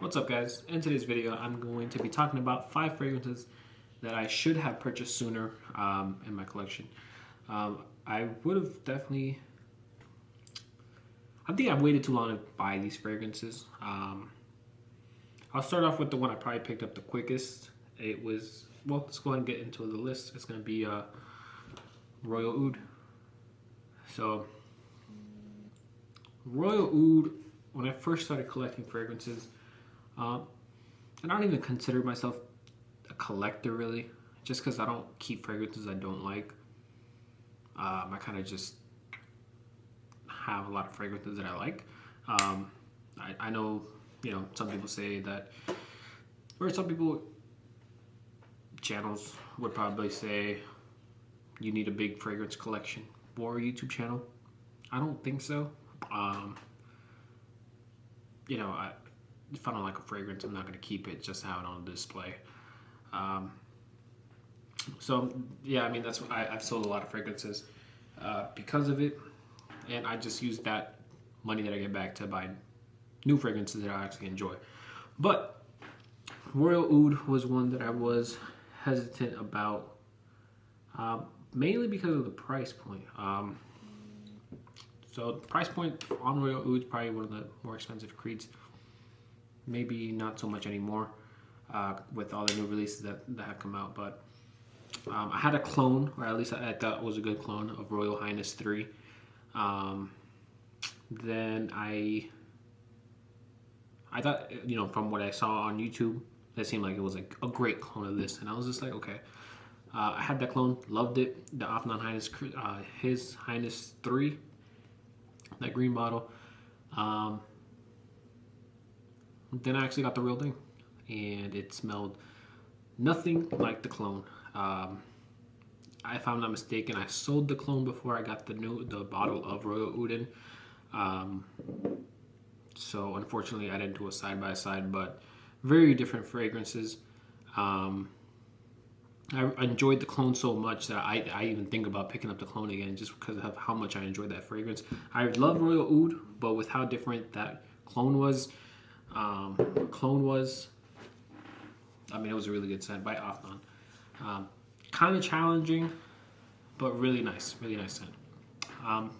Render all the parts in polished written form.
What's up, guys? In today's video, I'm going to be talking about 5 fragrances that I should have purchased sooner in my collection. I would have definitely... I think I waited too long to buy these fragrances. I'll start off with the one I probably picked up the quickest. It was... Well, let's go ahead and get into the list. It's going to be Royal Oud. So, Royal Oud, when I first started collecting fragrances, and I don't even consider myself a collector really, just because I don't keep fragrances I don't like. I kind of just have a lot of fragrances that I like. I know, some people say that, or some people, channels would probably say you need a big fragrance collection for a YouTube channel. I don't think so. If I don't like a fragrance, I'm not going to keep it just out on display. That's why I've sold a lot of fragrances because of it, and I just use that money that I get back to buy new fragrances that I actually enjoy. But Royal Oud was one that I was hesitant about, mainly because of the price point. So the price point on Royal Oud is probably one of the more expensive creeds. Maybe not so much anymore with all the new releases that have come out. But I had a clone, or at least I thought it was a good clone of Royal Highness 3. Then I thought, from what I saw on YouTube, it seemed like it was like a great clone of this. And I was just like, okay. I had that clone, loved it. The Afnan Highness, his Highness 3, that green bottle. Then I actually got the real thing, and it smelled nothing like the clone. If I'm not mistaken, I sold the clone before I got the bottle of Royal Oud. So unfortunately, I didn't do a side by side, but very different fragrances. I enjoyed the clone so much that I even think about picking up the clone again just because of how much I enjoyed that fragrance. I love Royal Oud, but with how different that clone was. It was a really good scent by Afnan. Kind of challenging, but really nice scent. Alright,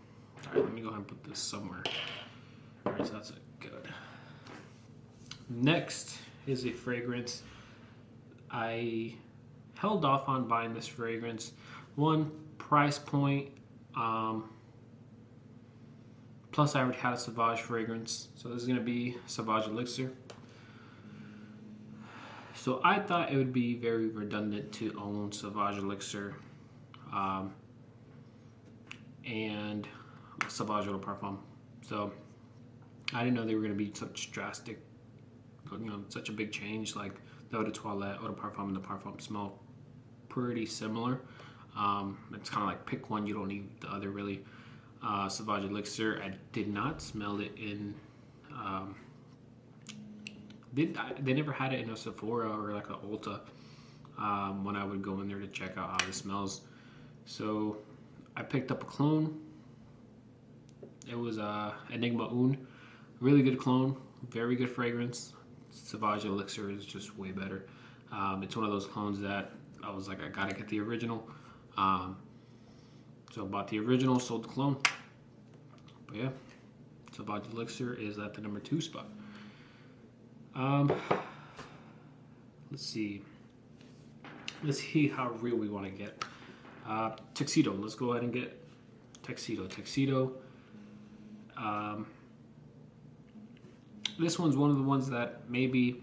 let me go ahead and put this somewhere. Alright, so that's good. Next is a fragrance. I held off on buying this fragrance. One, price point. Plus, I already had a Sauvage fragrance, so this is going to be Sauvage Elixir. So I thought it would be very redundant to own Sauvage Elixir and Sauvage Eau de Parfum. So I didn't know they were going to be such drastic, such a big change. Like the Eau de Toilette, Eau de Parfum, and the Parfum smell pretty similar. It's kind of like pick one, you don't need the other really. Sauvage Elixir, I did not smell it in. They never had it in a Sephora or like a Ulta when I would go in there to check out how it smells. So I picked up a clone. It was Enigma Oud, really good clone, very good fragrance. Sauvage Elixir is just way better. It's one of those clones that I was like, I gotta get the original. So I bought the original, sold the clone. But yeah, Sauvage Elixir is at the number 2 spot. Let's see how real we want to get. Tuxedo. Let's go ahead and get Tuxedo. This one's one of the ones that maybe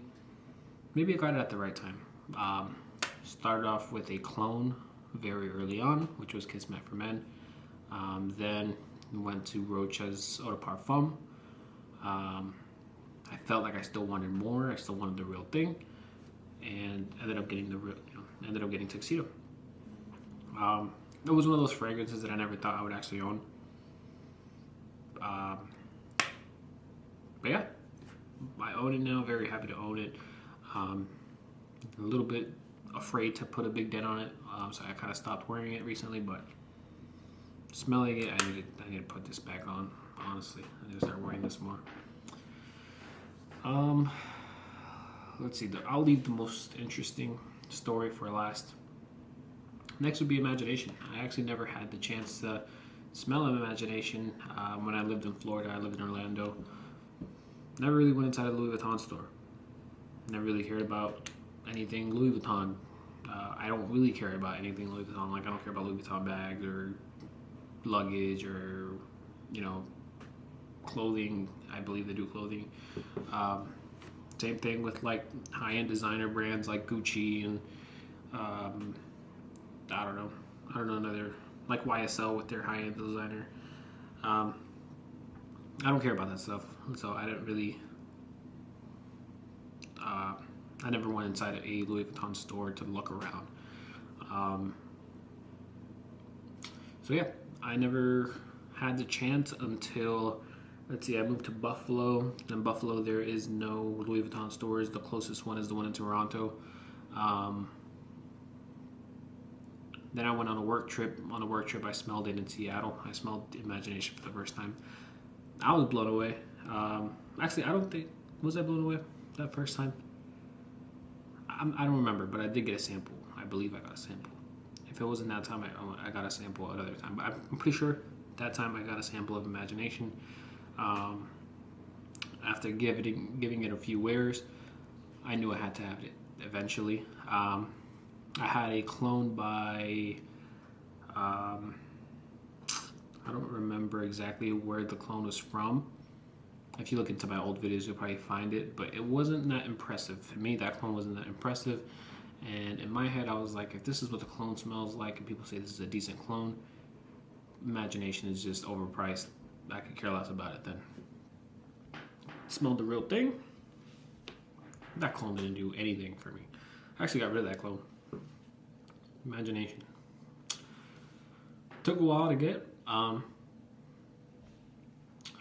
I got it at the right time. Started off with a clone very early on, which was Kiss Met for Men. Then went to Rocha's Eau de Parfum. I felt like I still wanted more. I still wanted the real thing, and ended up getting Tuxedo. It was one of those fragrances that I never thought I would actually own. But yeah, I own it now. Very happy to own it. A little bit afraid to put a big dent on it, so I kind of stopped wearing it recently, but smelling it, I need to put this back on. Honestly, I need to start wearing this more. let's see. I'll leave the most interesting story for last. Next would be imagination. I actually never had the chance to smell of imagination when I lived in Florida. I lived in Orlando. Never really went inside a Louis Vuitton store. Never really cared about anything Louis Vuitton. I don't really care about anything Louis Vuitton. Like, I don't care about Louis Vuitton bags or luggage or, clothing. I believe they do clothing. Same thing with like high-end designer brands like Gucci and I don't know another like YSL with their high-end designer. I don't care about that stuff, so I didn't really. I never went inside a Louis Vuitton store to look around. So yeah, I never had the chance until, let's see, I moved to Buffalo. In Buffalo, there is no Louis Vuitton stores. The closest one is the one in Toronto. Then I went on a work trip. On a work trip, I smelled it in Seattle. I smelled Imagination for the first time. I was blown away. Actually, I don't think, was I blown away that first time? I don't remember, but I did get a sample. I believe I got a sample. If it wasn't that time, I got a sample another time. But I'm pretty sure that time I got a sample of Imagination. After giving it a few wears, I knew I had to have it eventually. I had a clone by, I don't remember exactly where the clone was from. If you look into my old videos, you'll probably find it, but it wasn't that impressive. For me, that clone wasn't that impressive. And in my head, I was like, if this is what the clone smells like, and people say this is a decent clone, Imagination is just overpriced. I could care less about it then. Smelled the real thing. That clone didn't do anything for me. I actually got rid of that clone. Imagination. Took a while to get,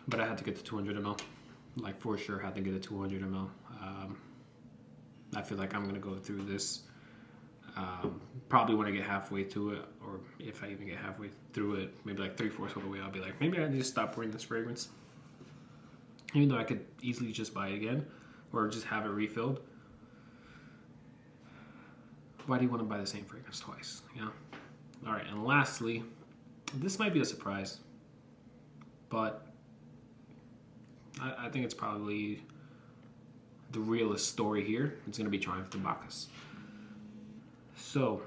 but I had to get the 200 ml. Like, for sure, had to get a 200 ml. I feel like I'm gonna go through this. Probably when I get halfway to it, or if I even get halfway through it, maybe like 3/4 of the way, I'll be like, maybe I need to stop wearing this fragrance. Even though I could easily just buy it again, or just have it refilled. Why do you want to buy the same fragrance twice? All right, and lastly, this might be a surprise, but I think it's probably the realest story here. It's going to be Triumph de Bacchus. So,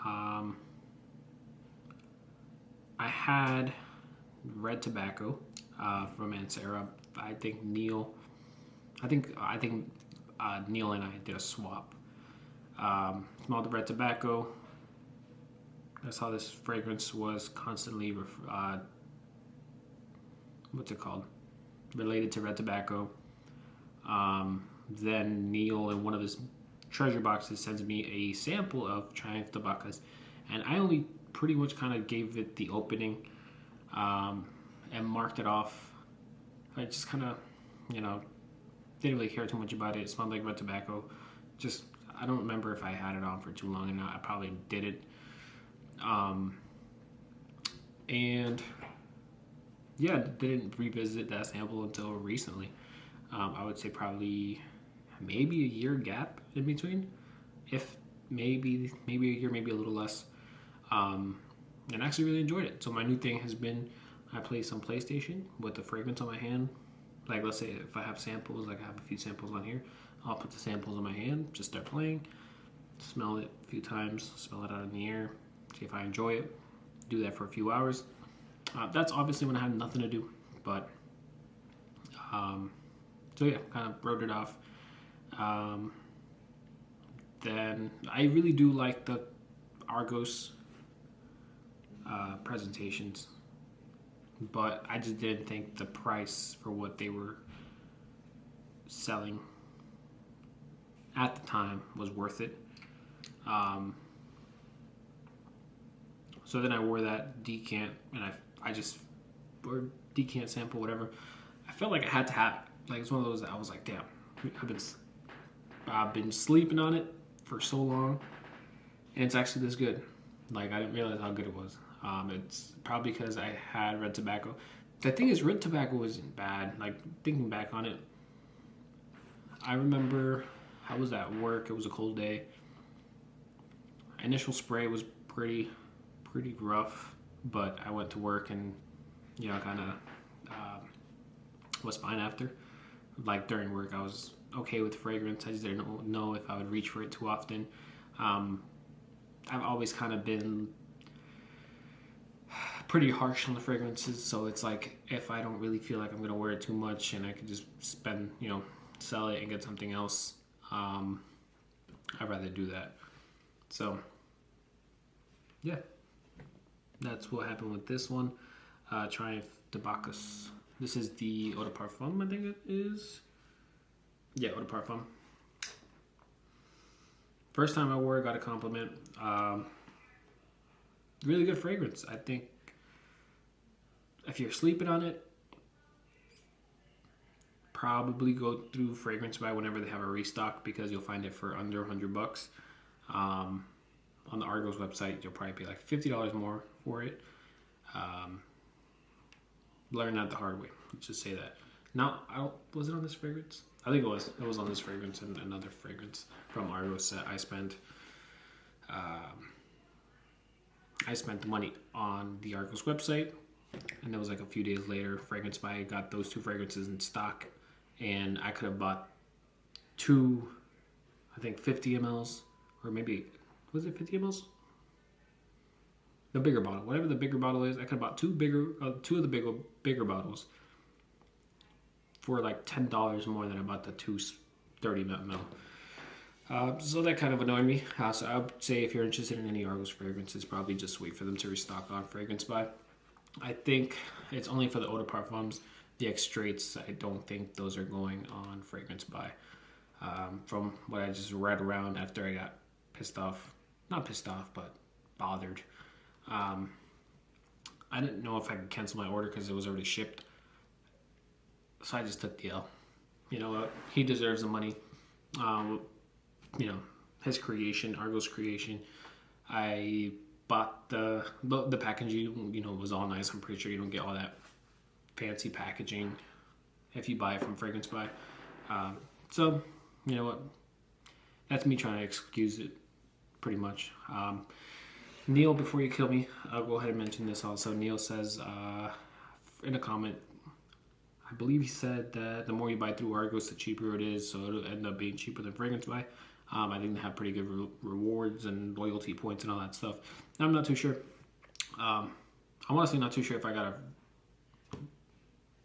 I had red tobacco from Ansera. I think Neil and I did a swap. Smelled the red tobacco. I saw this fragrance was constantly what's it called? Related to red tobacco. Then Neil, in one of his treasure boxes, sends me a sample of Triumph de Bacchus, and I only pretty much kind of gave it the opening and marked it off. I just kind of, didn't really care too much about it. It smelled like red tobacco. Just, I don't remember if I had it on for too long, and I probably did it. And yeah, didn't revisit that sample until recently. I would say probably maybe a year gap in between, if maybe a year, maybe a little less. And I actually really enjoyed it. So my new thing has been, I play some PlayStation with the fragrance on my hand. Like, let's say if I have samples, like I have a few samples on here, I'll put the samples on my hand, just start playing, smell it a few times, smell it out in the air, see if I enjoy it, do that for a few hours. That's obviously when I have nothing to do, but so yeah, kind of wrote it off. Then I really do like the Argos presentations, but I just didn't think the price for what they were selling at the time was worth it. So then I wore that decant, and I just, or decant sample, whatever. I felt like I had to have it. Like, it's one of those that I was like, damn, I've been sleeping on it for so long, and it's actually this good. Like, I didn't realize how good it was. It's probably because I had red tobacco. The thing is, red tobacco isn't bad. Like, thinking back on it, I remember I was at work. It was a cold day. Initial spray was pretty rough, but I went to work and kind of was fine after. Like during work, I was okay with the fragrance. I just didn't know if I would reach for it too often. I've always kind of been pretty harsh on the fragrances, so it's like if I don't really feel like I'm gonna wear it too much and I could just sell it and get something else, I'd rather do that. So yeah, that's what happened with this one. Triumph de Bacchus. This is the eau de parfum, I think it is. Yeah, eau de parfum. First time I wore it, got a compliment. Really good fragrance. I think if you're sleeping on it, probably go through Fragrance Buy whenever they have a restock, because you'll find it for under $100. On the Argos website, you'll probably pay like $50 more for it. Learn that the hard way. Let's just say that. Now, was it on this fragrance? I think it was. It was on this fragrance and another fragrance from Argos that I spent the money on the Argos website, and it was like a few days later, Fragrance Buy got those two fragrances in stock, and I could have bought two, I think 50 mLs, or maybe, was it 50 mLs? The bigger bottle, whatever the bigger bottle is, I could have bought two of the bigger bottles for like $10 more than I bought the two 30 ml. So that kind of annoyed me. So I would say if you're interested in any Argos fragrances, probably just wait for them to restock on Fragrance Buy. I think it's only for the eau de parfums. The extracts, I don't think those are going on Fragrance Buy. From what I just read around after I got not pissed off, but bothered. I didn't know if I could cancel my order because it was already shipped. So I just took the L. You know what? He deserves the money. His creation, Argos creation. I bought the packaging, was all nice. I'm pretty sure you don't get all that fancy packaging if you buy it from Fragrance Buy. So, you know what? That's me trying to excuse it, pretty much. Neil, before you kill me, I'll go ahead and mention this also. Neil says in a comment, I believe he said that the more you buy through Argos, the cheaper it is, so it'll end up being cheaper than Fragrance Buy. I think they have pretty good rewards and loyalty points and all that stuff. I'm not too sure. I'm honestly not too sure if I got a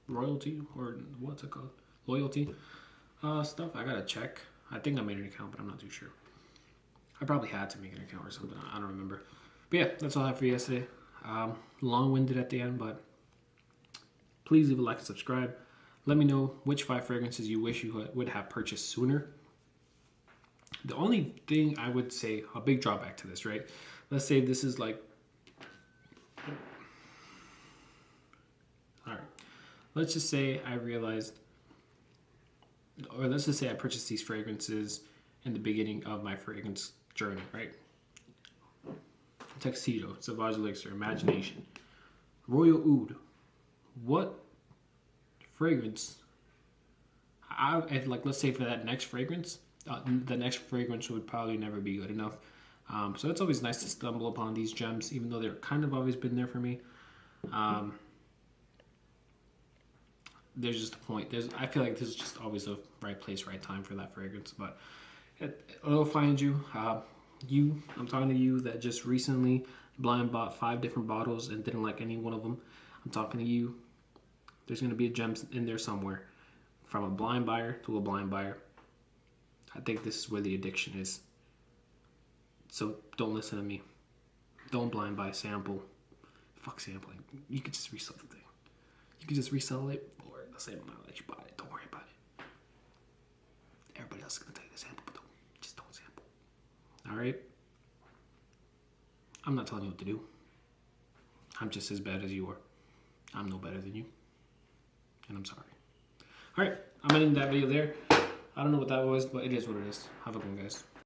royalty, or what's it called? Loyalty stuff. I gotta check. I think I made an account, but I'm not too sure. I probably had to make an account or something. I don't remember. But yeah, that's all I have for you yesterday. Long-winded at the end, but please leave a like and subscribe. Let me know which 5 fragrances you wish you would have purchased sooner. The only thing I would say, a big drawback to this, right? Let's say this is like... Alright. Let's just say I realized... Or let's just say I purchased these fragrances in the beginning of my fragrance journey, right? Tuxedo, Sauvage Elixir, Imagination, Royal Oud. What fragrance? Let's say for that next fragrance, the next fragrance would probably never be good enough. So it's always nice to stumble upon these gems, even though they're kind of always been there for me. There's just a point. I feel like this is just always the right place, right time for that fragrance. But it'll find you. I'm talking to you that just recently blind bought 5 different bottles and didn't like any one of them. I'm talking to you. There's going to be a gem in there somewhere. From a blind buyer to a blind buyer. I think this is where the addiction is. So don't listen to me. Don't blind buy, sample. Fuck sampling. You could just resell the thing. You could just resell it for the same amount that you bought it. Don't worry about it. Everybody else is going to tell you to sample, but just don't sample. Alright? I'm not telling you what to do. I'm just as bad as you are. I'm no better than you. And I'm sorry. Alright, I'm ending that video there. I don't know what that was, but it is what it is. Have a good one, guys.